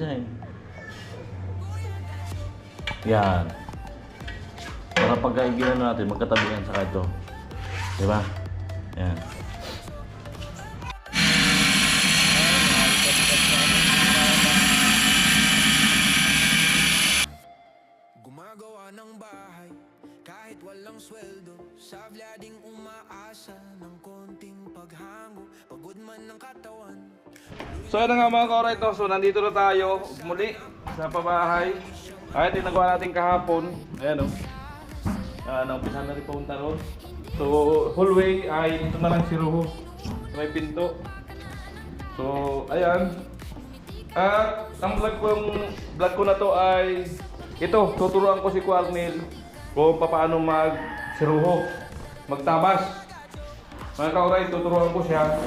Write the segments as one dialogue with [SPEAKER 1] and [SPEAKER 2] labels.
[SPEAKER 1] design. Yan. Para pagka ginawa natin, magkatabi yan sa ito. Diba? Yan.
[SPEAKER 2] Gumagawa ng bahay kahit walang sweldo, sablading umaasa ng konting paghango, pagod man ng katawan.
[SPEAKER 3] So yun nga mga korito, so nandito na tayo muli sa pabahay. Kahit yung nagawa natin kahapon, ayan o. Naumpisa na rin punta ron. So hallway ay ito na lang si Ruho. May pinto. So ayan. At ang vlog ko na to ay ito, tuturuan ko si Quarnel kung paano mag-siruho, magtabas. Mga kauray, tuturuan ko siya.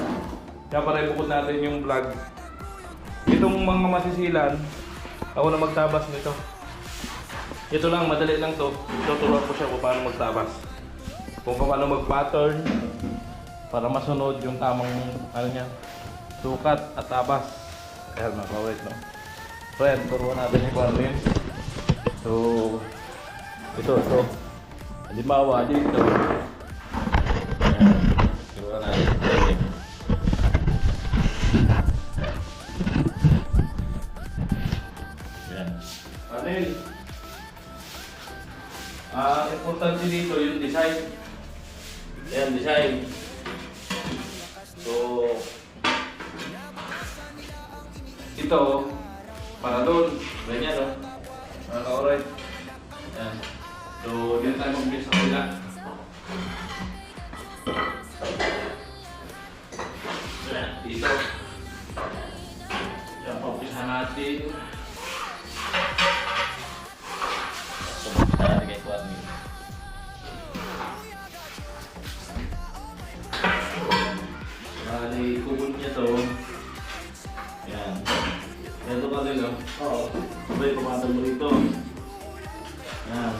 [SPEAKER 3] Kaya para ibukod natin yung vlog. Itong mga masisilan, ako na magtabas nito. Ito lang, madali lang to. Tuturuan ko siya kung paano magtabas. Kung paano mag-pattern para masunod yung tamang ano niya, sukat at tabas. Kaya mga kauray, no? So yan, tuturuan natin si Quarnel. So, ito. Halimbawa, dito. Ayan. Turuan natin. Ayan. Quarnel. Importante dito yung design. Ayan, design. So, ito, para doon. Ganyan, no? Alright. Ayan. So, dito tayo mag-mix sa kabila. Ayan, dito. Ayan, pag-umpisa natin. Pag-umpisa natin kay Quarnel. Kubod niya to. Ayan. Ayan ito ka rin, no? Oo. Sabay, pumatag mo rito. Ayan.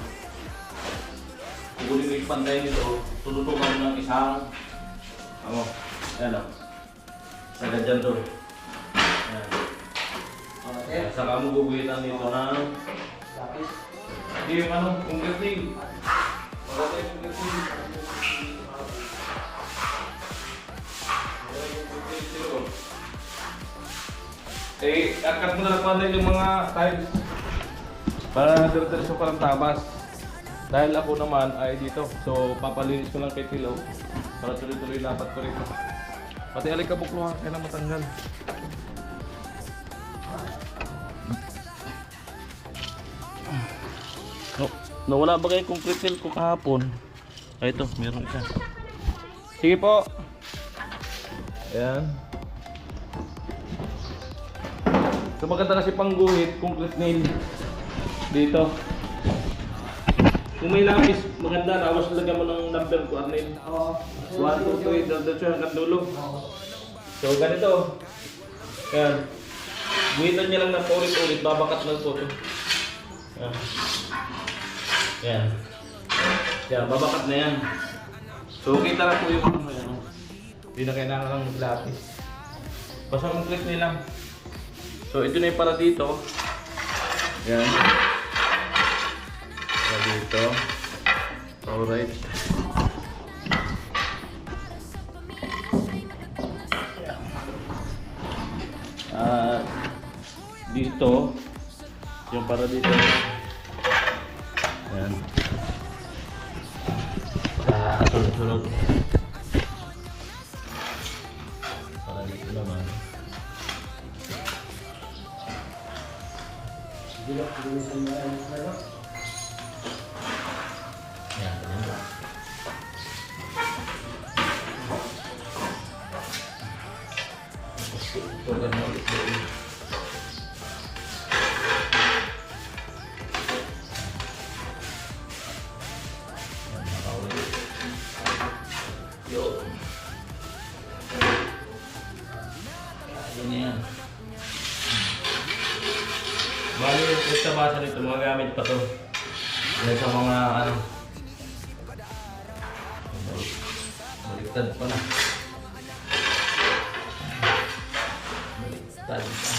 [SPEAKER 3] Kukunin mo yung pantay nito. Tututukan mo ng isang ayan o. Sagad dyan to. Ayan. Ayan. Saka mo guguhitan dito ng lapis. Hindi yung concrete nail. Wala tayo concrete nail. Akat mo na lang yung mga tiles para dire-diretso ka ng tabas. Dahil ako naman ay dito, so papalinis ko lang kay Tilaw para tuloy-tuloy lapat ko rito. Pati alikabok luha, kaya na matanggal. No, nawala ba kayo concrete nail ko kahapon? Ay ito, meron isa. Sige po. Ayan. So maganda kasi pangguhit, concrete nail dito. Kung may lapis, maganda. Tapos lagyan mo ng number ko, Arnel. 1, 2, 3, diretso hanggang dulo. So ganito. Ayan. Guhitan niya lang na paulit-ulit, babakat lang po ito. Ayan. Ayan, babakat na yan. So kita lang po yung ayan. Hindi na kailangan lang maglapis. Basta concrete nail lang. So ito na yung para dito. Yan. Para dito. Alright. Dito. Yung para dito. Yan. Sunod-sunod. Para dito naman. Yan, ganyan lang. Ito ganyan ulit doon. Yan, nakaulit. Yun. Yan yan. Bali, yung tabasan nito, mga gamit pa to. Dahil sa mga baliktad pa na. Baliktad pa.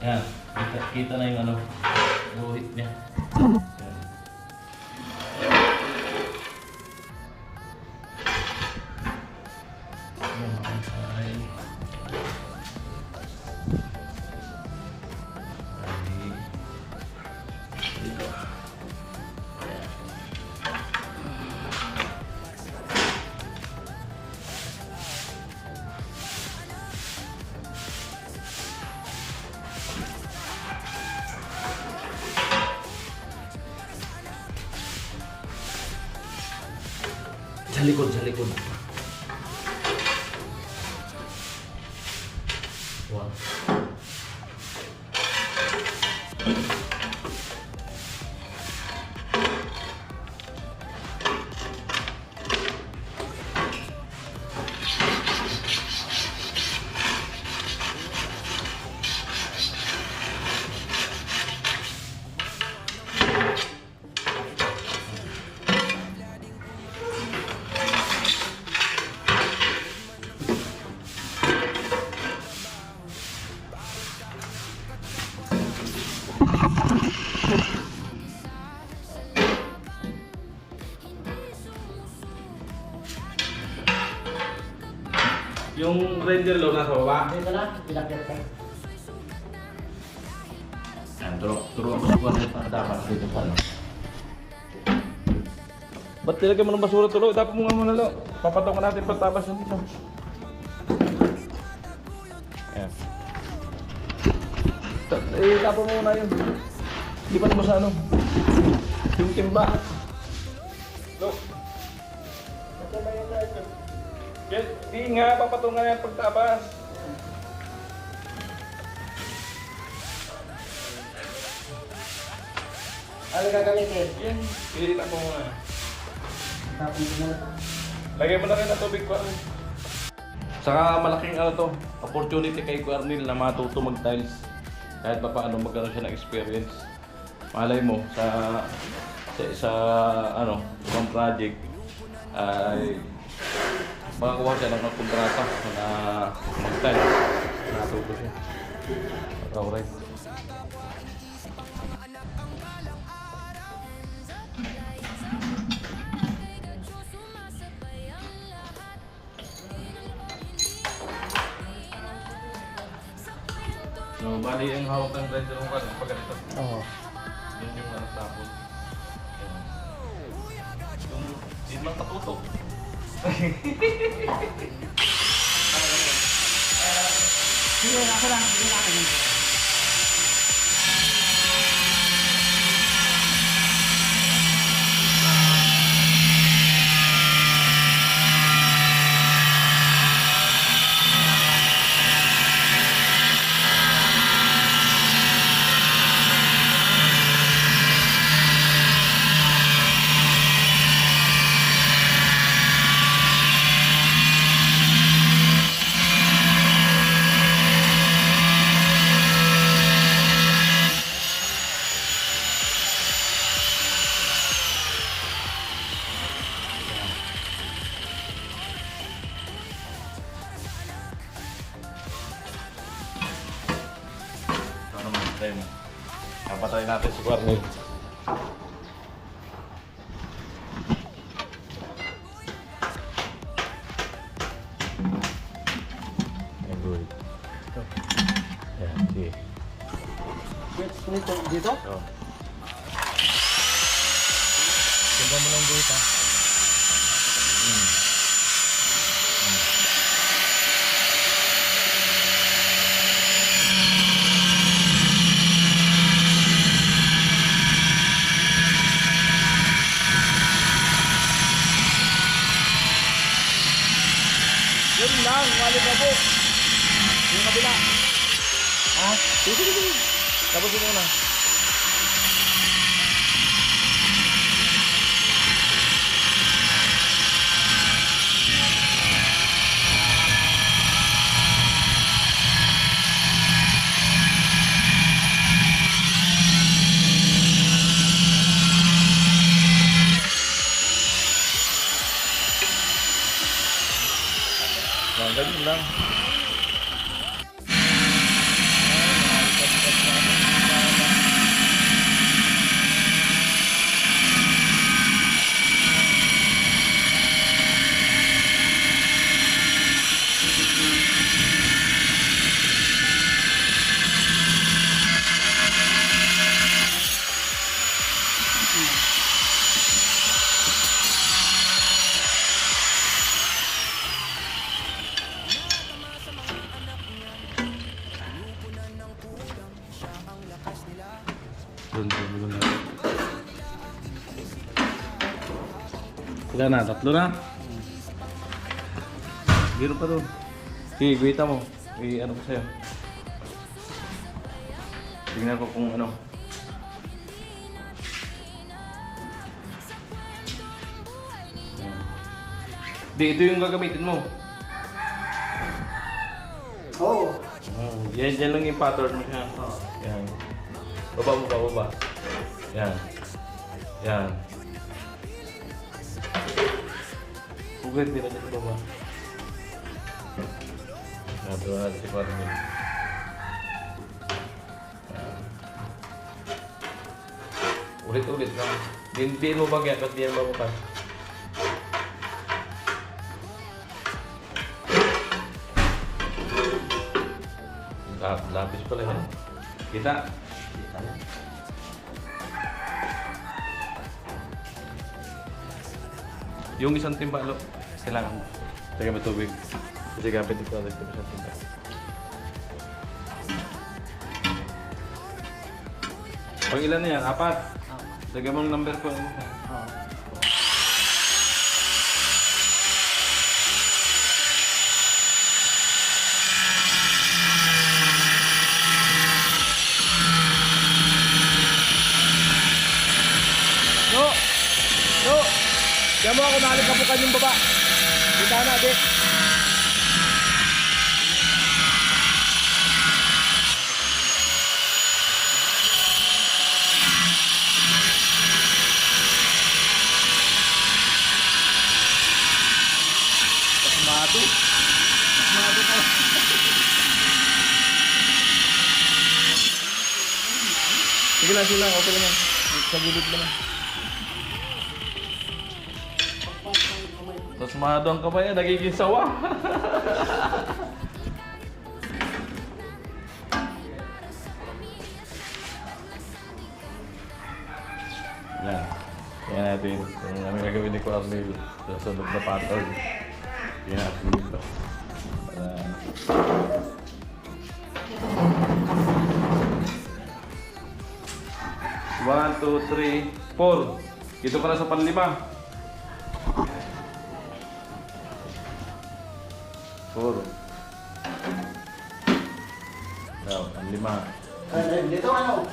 [SPEAKER 1] Yan, kita na yung ano, guhit niya. Yan. Yan, okay. Dito. Yan. Sa likod. Wow.
[SPEAKER 3] Yung render low nasa baba.
[SPEAKER 4] Dito na, pinakit ka.
[SPEAKER 1] Yan, turo ako sa kuwan para dapat dito pa, no?
[SPEAKER 3] Ba't nilagyan mo ng basura tulo? Dapat mo nga muna lo. Papatok natin pagtabas ng dito. Ayan. Tapon mo muna yun. Hindi pa naman sa ano. Yung timba. Lo. Di nga, papatungan yan pagtabas.
[SPEAKER 4] Ano gagamitin?
[SPEAKER 3] Yan. Pilita mo muna.
[SPEAKER 4] Tapos na.
[SPEAKER 3] Lagay mo na rin ng tubig ko. Saka malaking ano to, opportunity kay Guarnil na matuto mag-tiles. Kahit pa paano magkaroon siya ng experience. Malay mo sa ano, ibang project ay makakuha siya ng kontrata na mag-tiles. Natuto siya. Alright. So, bali yung hawak ng grinder mo ka, pag ganito.
[SPEAKER 4] Oo.
[SPEAKER 3] Yun yung ano tapon. Yung di man katutok.
[SPEAKER 4] Sige, ako lang. Sige lang ako.
[SPEAKER 3] Ano naman, try mo. Kapatay natin si Guarnil. Ayan, good. Ayan, sige.
[SPEAKER 4] Dito?
[SPEAKER 3] Oh. Ganda mo lang dito. Yun lang, wali ka po. Yung kabila. Ha? Sige. Tapusin mo na. Ganyan lang. Doon. Ilan na? Tatlo na? Biro pa doon. Sige, guhita mo. Ano ko sa'yo. Tingnan ko kung ano. Di, ito yung gagamitin mo.
[SPEAKER 4] Oo.
[SPEAKER 3] Yan lang yung pattern mo siya. Yan. Baba. Yan. Huwag din na sa baba. Ito na si Parmin. Ulit lang. Din mo bagyan at di yan mabukas. Lapis pala yan. Kita. Yung isang timba, lo. Kailangan mo. Lagyan mo tubig. Kasi gamit ito. Lagyan mo isang timba. Pang ilan na yan? 4. Lagyan mo ang number ko.
[SPEAKER 4] Oo.
[SPEAKER 3] No! Diyan mo ako nalikapukan yung baba. Kita na, di. Pasmado ko. Sige lang. Okay lang yan. Sa gilid mo lang. Tapos mahadong ka pa yan, nagiging sawa. Yan. Yan natin. Kung ano gagawin ni Cornel sa sunod na pattern. Yan natin dito. Para... 1, 2, 3, 4. Dito ka na sa panlima. 4. Now, ang 5.
[SPEAKER 4] Dito ano?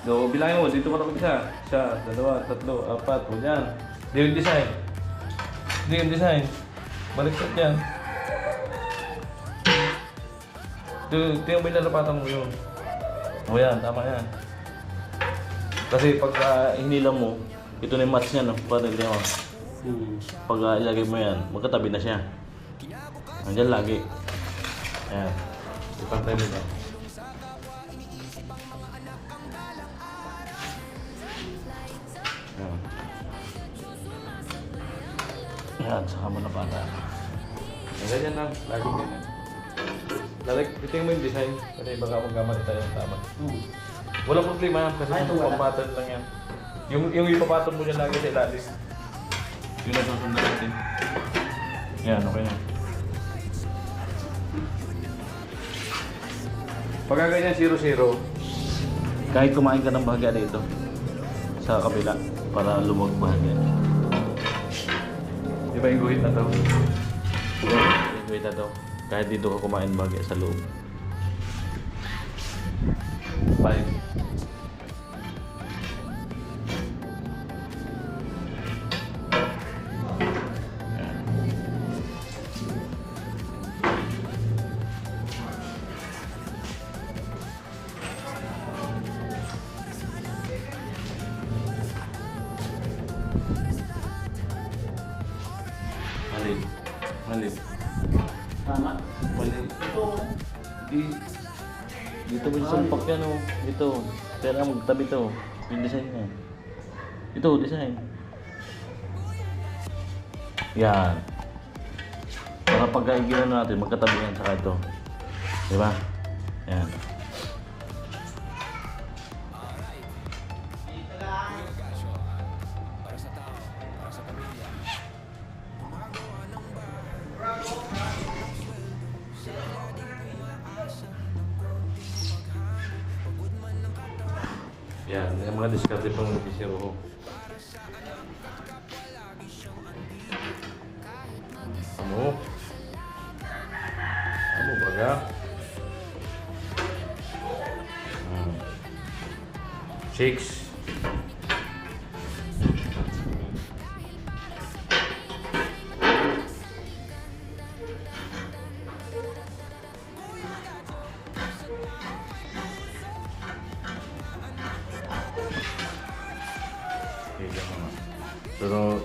[SPEAKER 3] So, bilangin mo, dito ka na mag-isa. 1, 2, 3, 4, o dyan. Hindi yung design. Baliktad yan. Ito yung binalapatan mo yun. O yan, tama yan. Kasi pag hinila mo, ito na yung match niya, no? Para hindi mo. Pag ilagay mo yan, magkatabi na siya. Andiyan lagi. Ayan. Ipantay mo ito. Ayan. Ayan, saka mo na bata. Ganyan lang. Lagi ganyan. Itingin mo yung design. Kasi baka magkamali tayo ng tama. Walang problema kasi pattern lang yan. Yung ipapatong mo dyan lagi sa ilalim. Yun ang susundan natin. Yan, okay na. Pagka ganyan 0-0, kahit kumain ka ng bahagya dito sa kabila para lumag bahagya. Di ba yung guhit na to? Yung guhit na to. Kahit dito ka kumain bahagya sa loob. 5.
[SPEAKER 1] Ito mo yung sulpak yan oh. Ito. Kaya nga magtabi to. Yung design niya. Ito, design. Yan. Para pagka ginawa natin, magkatabi yan saka ito. Diba? Yan. Yan, yung mga diskarte pang nag-zero. Ano? Ano baga? Six. Pero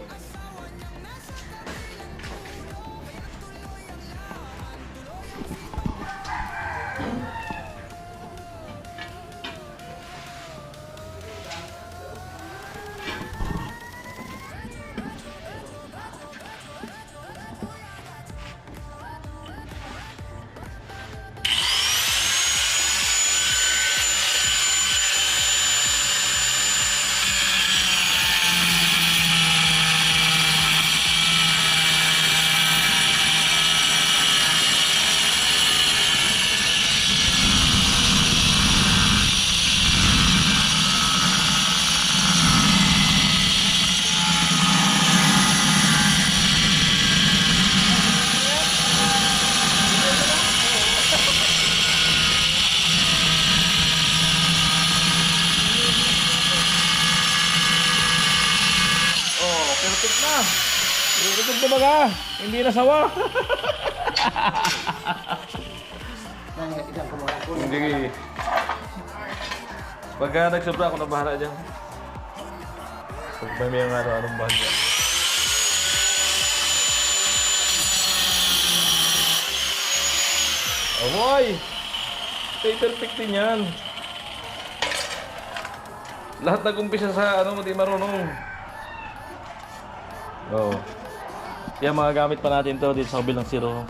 [SPEAKER 1] perfect na. Ikot na baga. Hindi na sawa. Hindi. Pagka nagsobra ako na bahala dyan. Pag may mga ano-anong bahal dyan. Awoy! Stay perfect din yan. Lahat nag-umpisa sa ano, di marunong. Oo. Kaya mga gamit pa natin to dito sa kabilang zero.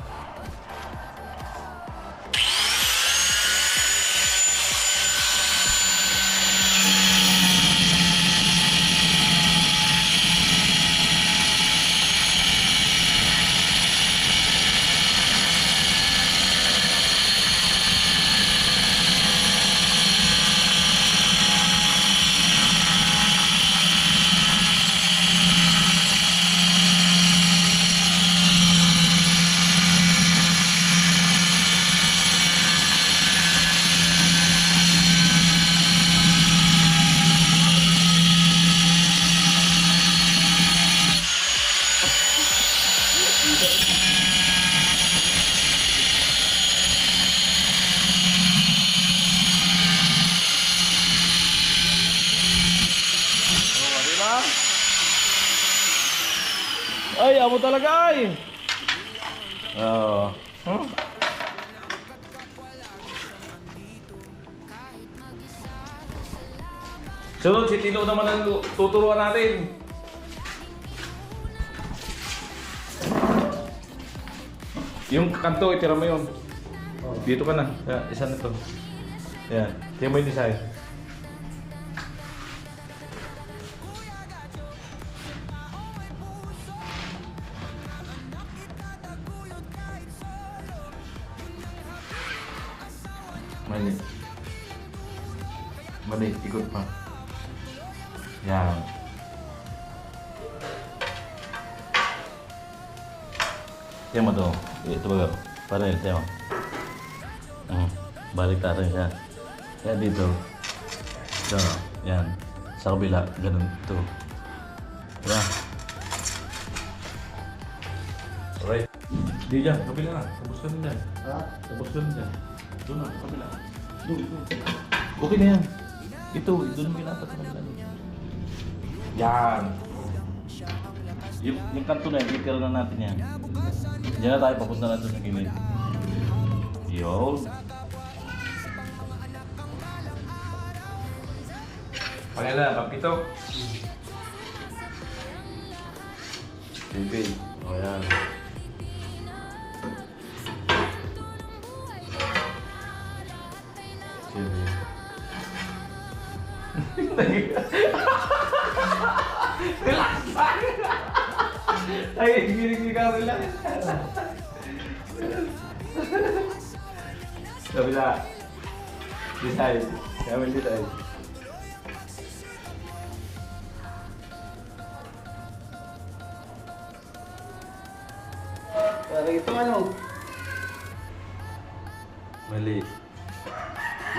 [SPEAKER 1] Ay, amo talaga ay. Oo. Huh? Sunod, si Tino naman ang tuturuan natin. Yung kanto, itira mo yun. Dito ka na. Isa na to. Ayan. Tingnan mo yung design. Mali. Mali, ikot pa. Yan. Tiyan mo to. Ito ba? Parang yun, tiyan mo. Balik natin siya. Yan dito. Ito. Yan. Sa kabila. Ganun. Ito. Yan. Alright. Di dyan. Kabila na. Tapos ka na dyan. Tapos ka na dyan. Doon na, kabila. Doon. Okay na yan. Ito, doon mo ginata sa kabila. Yan. Yung kanto na yan, ikira na natin yan. Diyan na tayo, papunta na doon sa gilid. Yun.
[SPEAKER 3] Pangalan, Papito. Baby. O yan. Relax! Ay, giling ka, relax. Kabila. This side. Kami this side.
[SPEAKER 4] Parang ito ano?
[SPEAKER 3] Mali.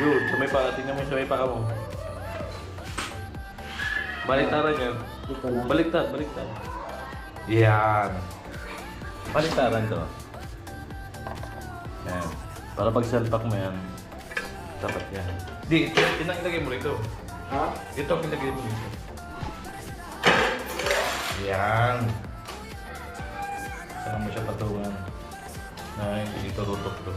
[SPEAKER 3] Yun, sa may paa. Tingnan mo sa may paa mo. Baliktaran yan.
[SPEAKER 4] Ito na.
[SPEAKER 3] Baliktad, baliktad. Yan. Baliktaran to. Yan. Para pag salpak mo yan, dapat yan. Di, ilagay mo rito.
[SPEAKER 4] Ha?
[SPEAKER 3] Ito, ilagay mo rito. Yan. Saan mo siya patungan na hindi ito tutok to.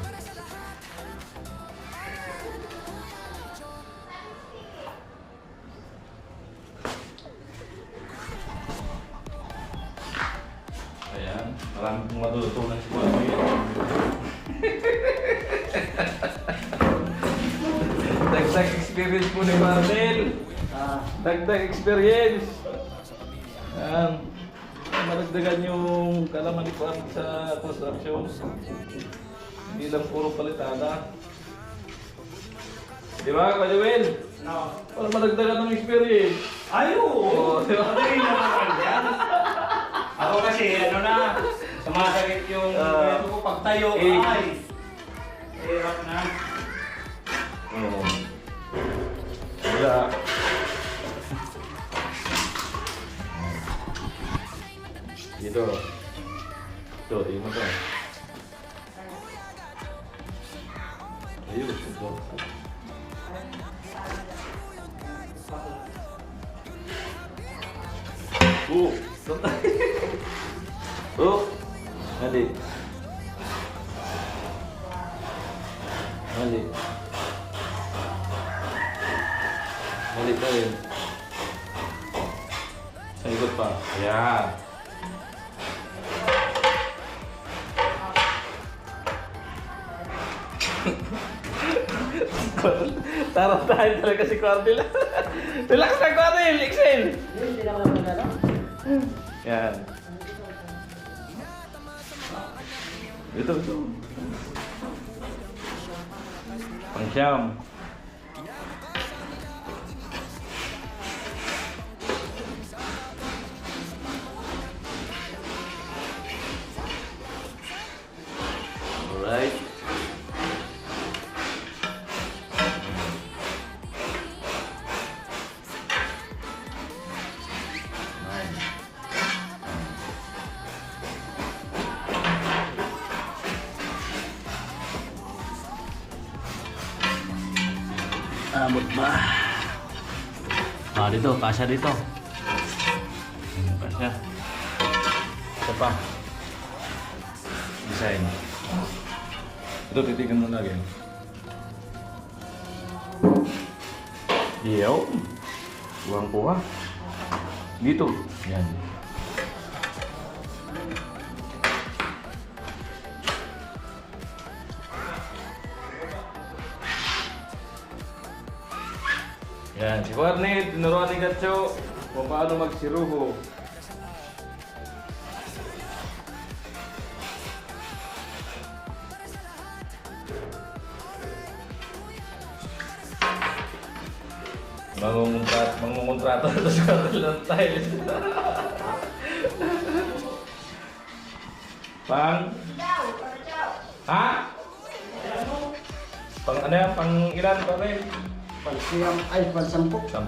[SPEAKER 3] Ayan, marami kong matututunan si Kuya Will. Dagdag experience po ni Marcel. Dagdag experience. Ayan. Maragdagan yung kalaman ni Juan sa construction. Hindi lang puro palitada. Di ba, Kuya Will?
[SPEAKER 4] No.
[SPEAKER 3] Para maragdagan ng experience.
[SPEAKER 4] Ay, oo!
[SPEAKER 3] Oo, di ba?
[SPEAKER 4] Hindi naman yan. Ako kasi, ano na, sumasakit yung ito ko pagtayo. Ay! Hirap na.
[SPEAKER 3] Oo. Wala. Dito. Ito, tingin mo to. Ayun, ito. Mali. Mali. Mali pa rin. Sa ikot pa. Ayan. Tarantahan talaga si Cordel. Relax na, Cordel! Excel!
[SPEAKER 4] Hindi naman ako nalala.
[SPEAKER 3] Yan. Ito. Pang-siyam. Alright. Abot ba? Ah, dito, kasya dito. Kasya. Ito pa. Design. Ito, titigan mo lagi. Iyo. Buwang kuha. Dito. Yan. Yan, si Cornet, tinuruan ni Gatcho kung paano magsirubo. Mangungontrata na sa Cornet ng tiles. Pang? Ha? Pang ano yan? Pang ilan pa rin?
[SPEAKER 4] Pansiyam, ay, pansampok.
[SPEAKER 3] 10.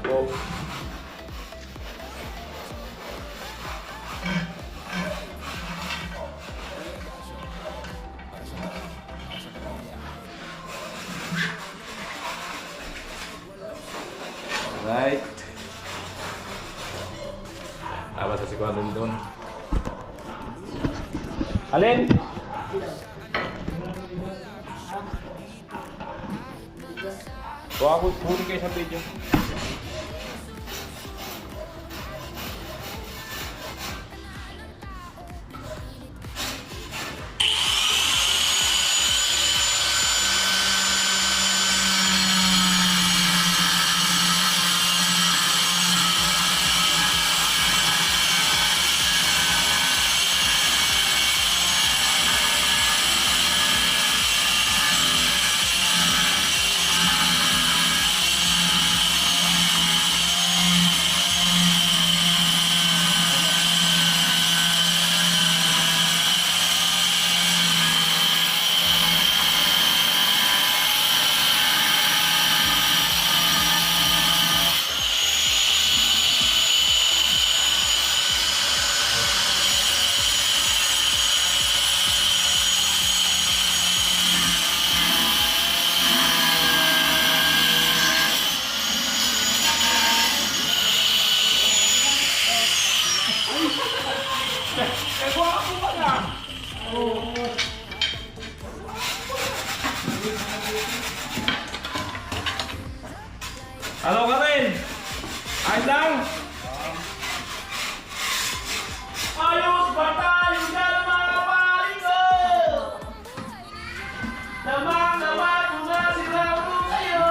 [SPEAKER 3] Right. Awas sa sikwadon doon. Alin? Kuha ko, huli kayo sa video. Ano ka rin? Ayos lang? Ayos ba tayo dyan mga paring ko? Damang-dama ko na sila mo kayo.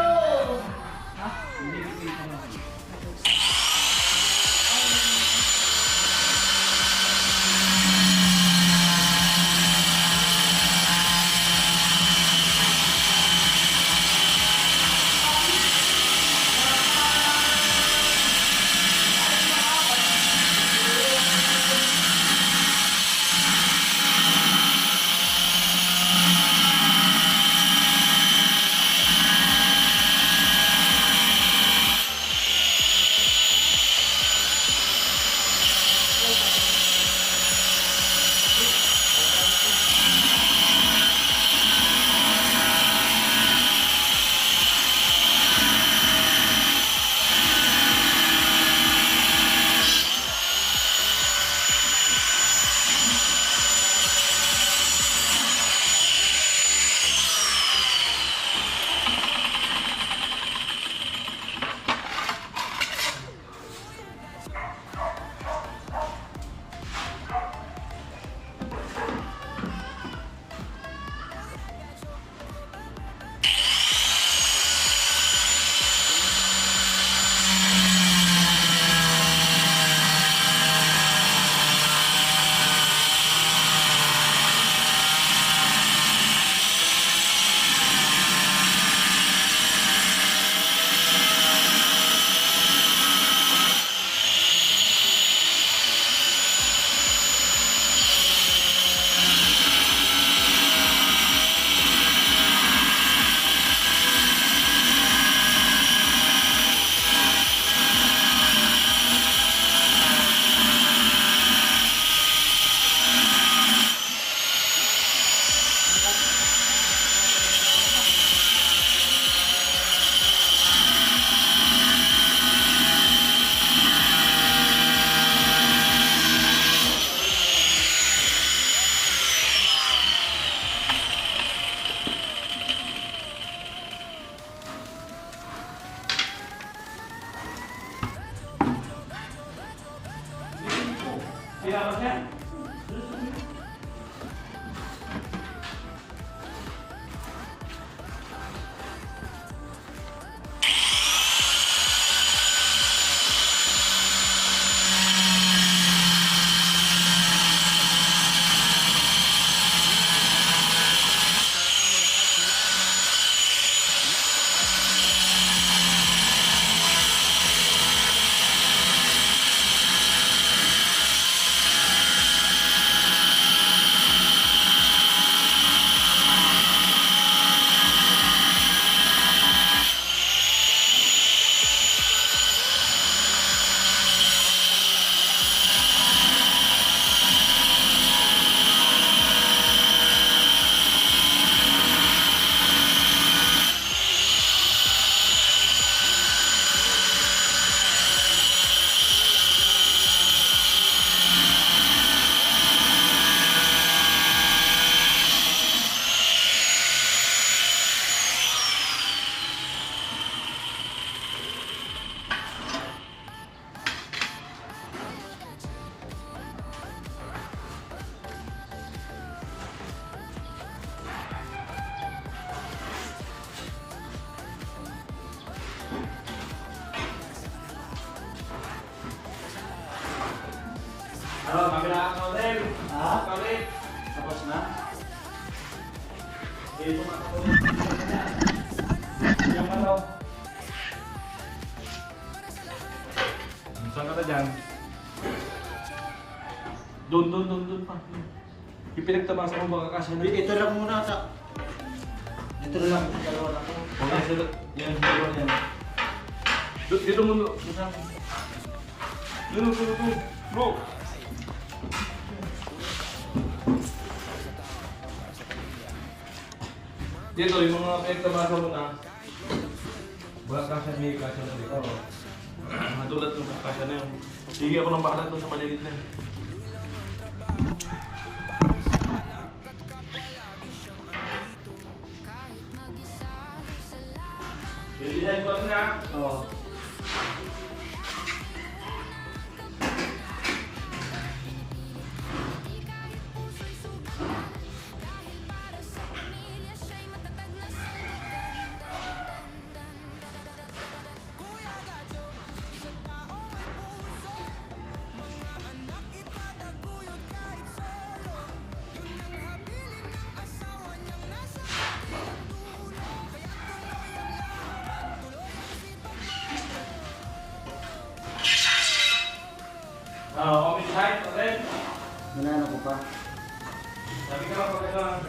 [SPEAKER 3] Siapa siya? Ano, kabila ka ulit. Ha? Ulit. Tapos na? Dito na ako ulit. Diyan ka daw. Saan ka na dyan? Doon pa. Ipinagtabasa mo baka kasya na.
[SPEAKER 4] Ito lang muna sa... Dito na lang. Dalawa lang.
[SPEAKER 3] Okay, sila. Yan, dalawa yan. Dito mo. Dito. Bro. Dito, yung mga pinagtabasa mo na. Wala kasya, may kasya na dito. Matulad ng kasya na yun. Sige ako ng bakla doon sa malilit na yun. Comment height, red.
[SPEAKER 5] Nanano ko pa.
[SPEAKER 3] Sabi ka lang, pagka lang.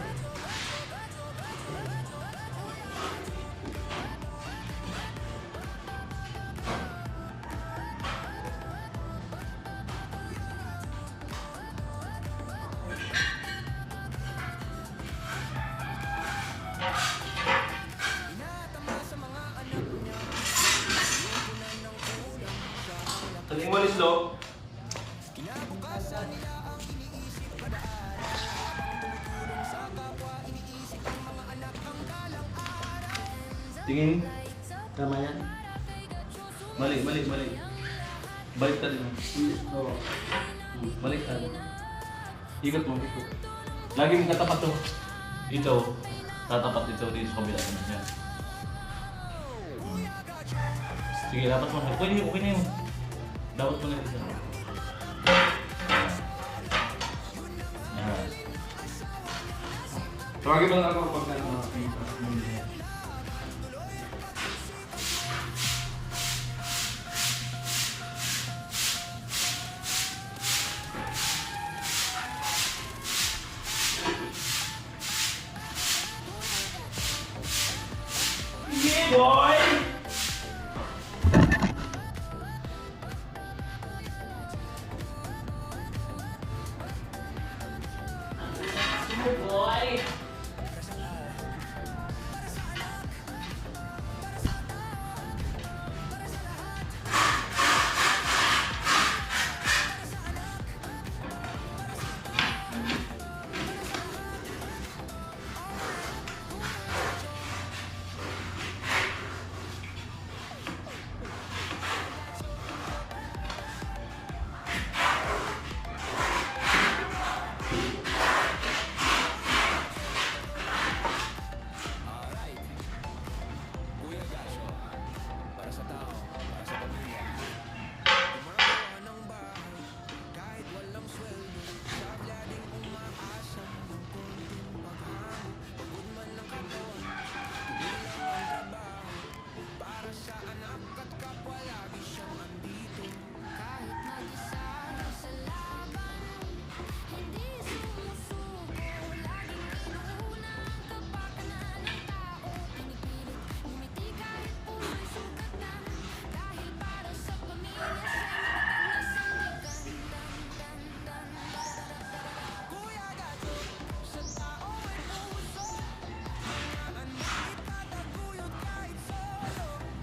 [SPEAKER 3] Tingin mo, Lislo. Tingin.
[SPEAKER 5] Tama yan?
[SPEAKER 3] Mali. Balik ka din.
[SPEAKER 5] Oo.
[SPEAKER 3] Balik ka. Ikot mo, ikot. Laging katapat to. Ito. Tatapat dito dito sa kabila. Yan. Sige, dapat mo. Okay na yun. Dapat mo na dito. Yan. Tawagin mo lang ako kapag boy! Boy!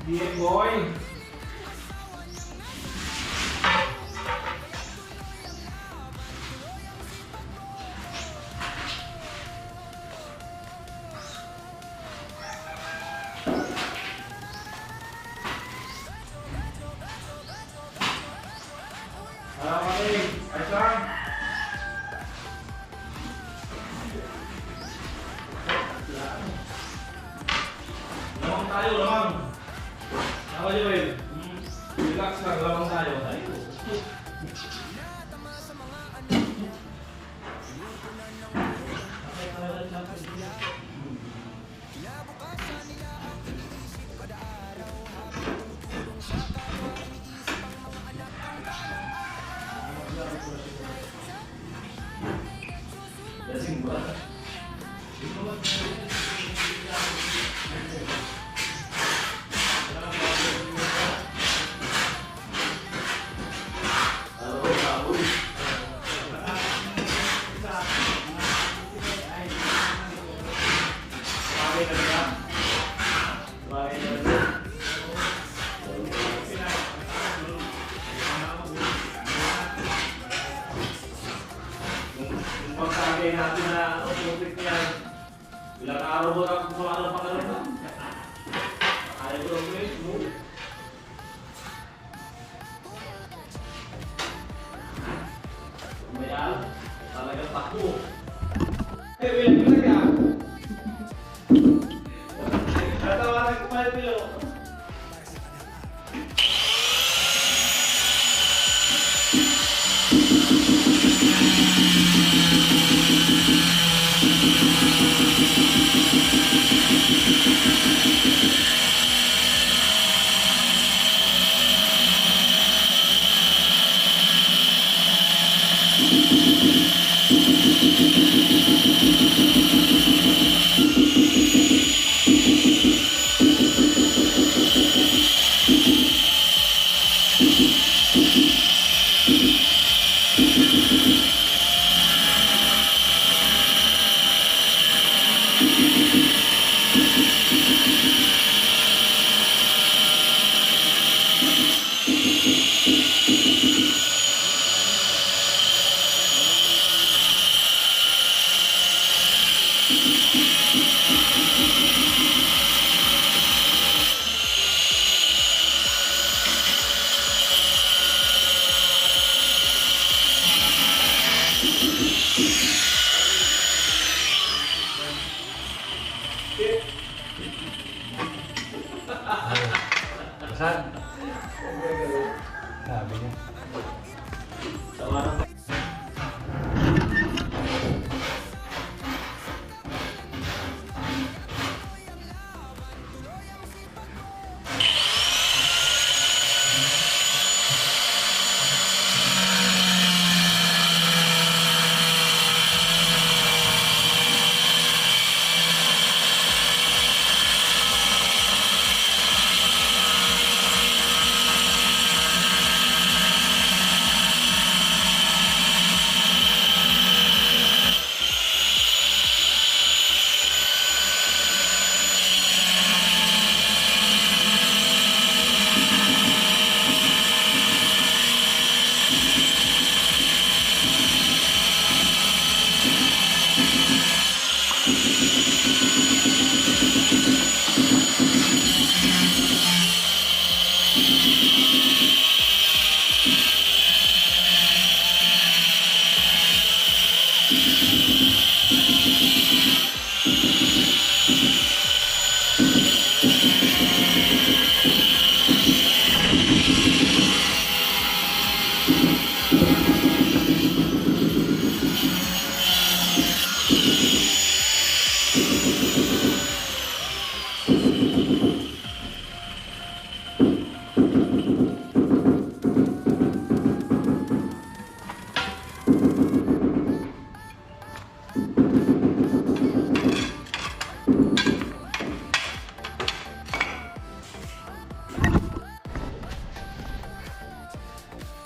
[SPEAKER 3] Bien, boy! Lamang tayo, lamang! Ako Joel, relax lang, lamang tayo. Lasing ba? Pagkagay natin na automatic niya, ilang araw mo na kung mga ng pangalaman. Ayaw ko lang guys, mo. Mayal, talagang takbo. Hey, wait, wala ka? Tatawanan ko pa yung pilo.
[SPEAKER 4] Saan? Sabi niya.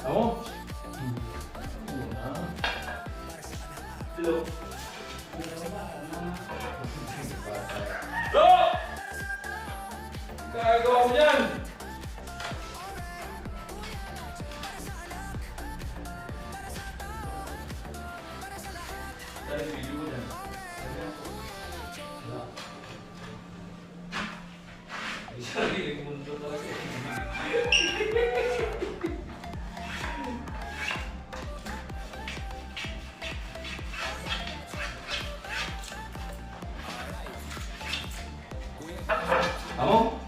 [SPEAKER 1] Ako? Hello? Go! Gagawa mo dyan! Dahil video mo dyan. Ay, sarili mundo talaga. Amo?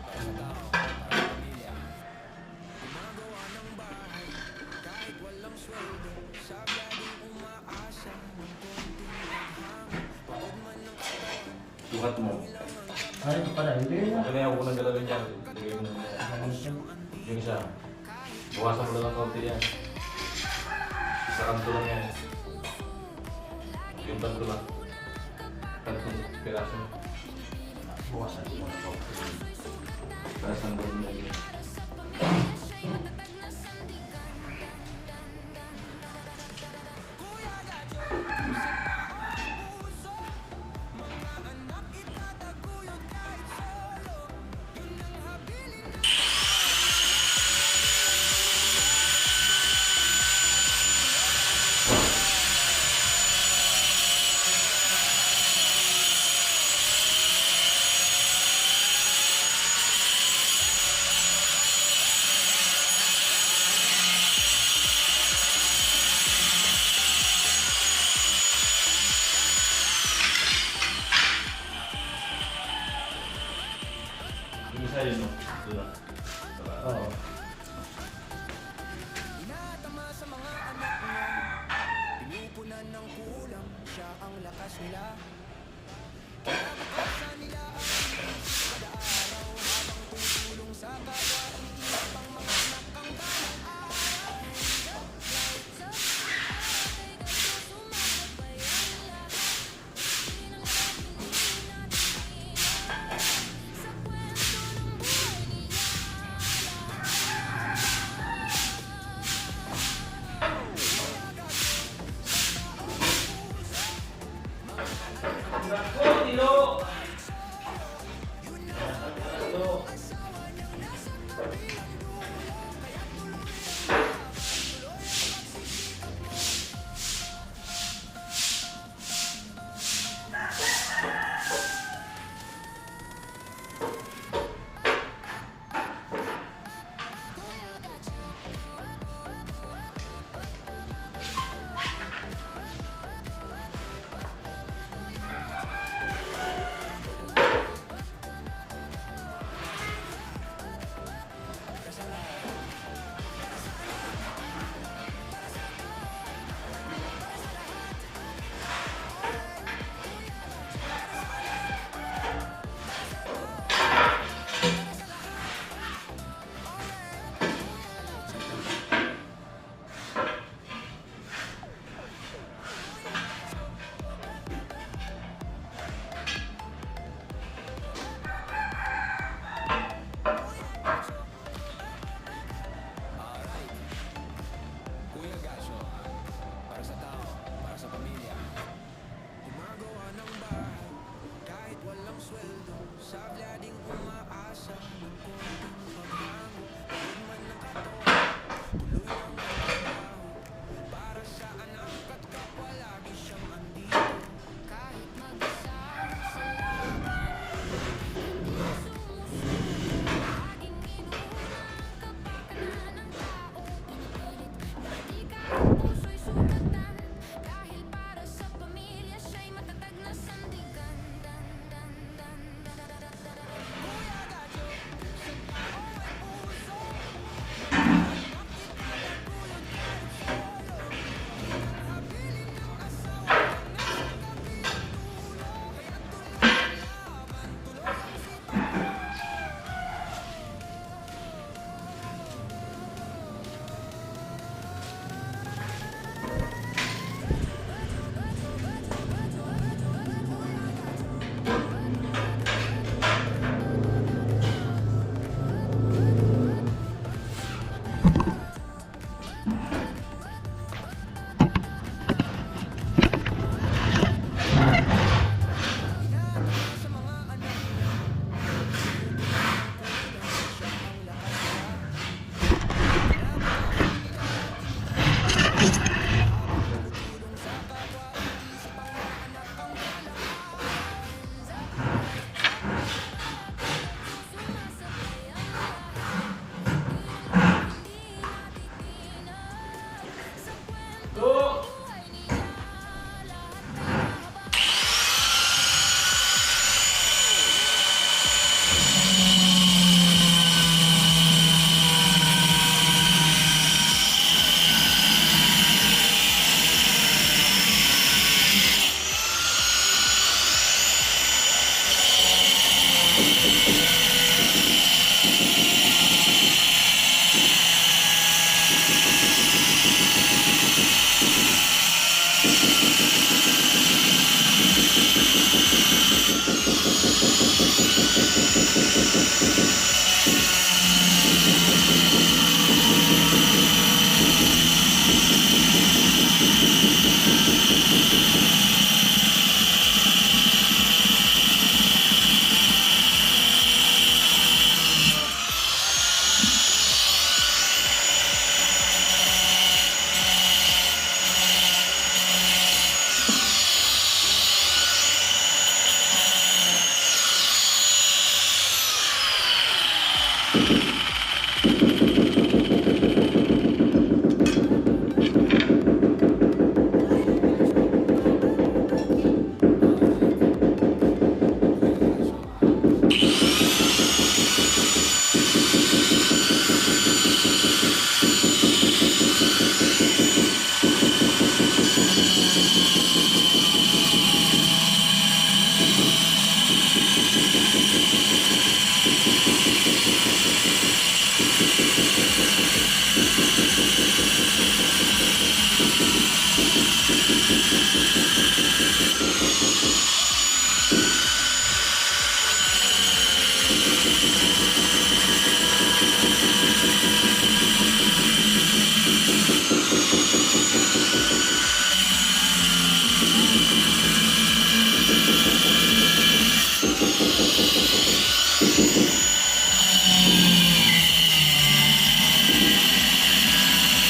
[SPEAKER 1] Sukat mo.
[SPEAKER 5] Ay, ito pala. Hindi na.
[SPEAKER 1] Kaya ako nang galawin dyan. Lagay mo na yung isa. Bukasan mo lang ng kaunti yan. Isa kanto lang yan. Yung kanto lang. Kantong piraso. Bukasan mo lang ng kaunti. Pirasan mo lang lagi.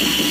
[SPEAKER 3] Ayan.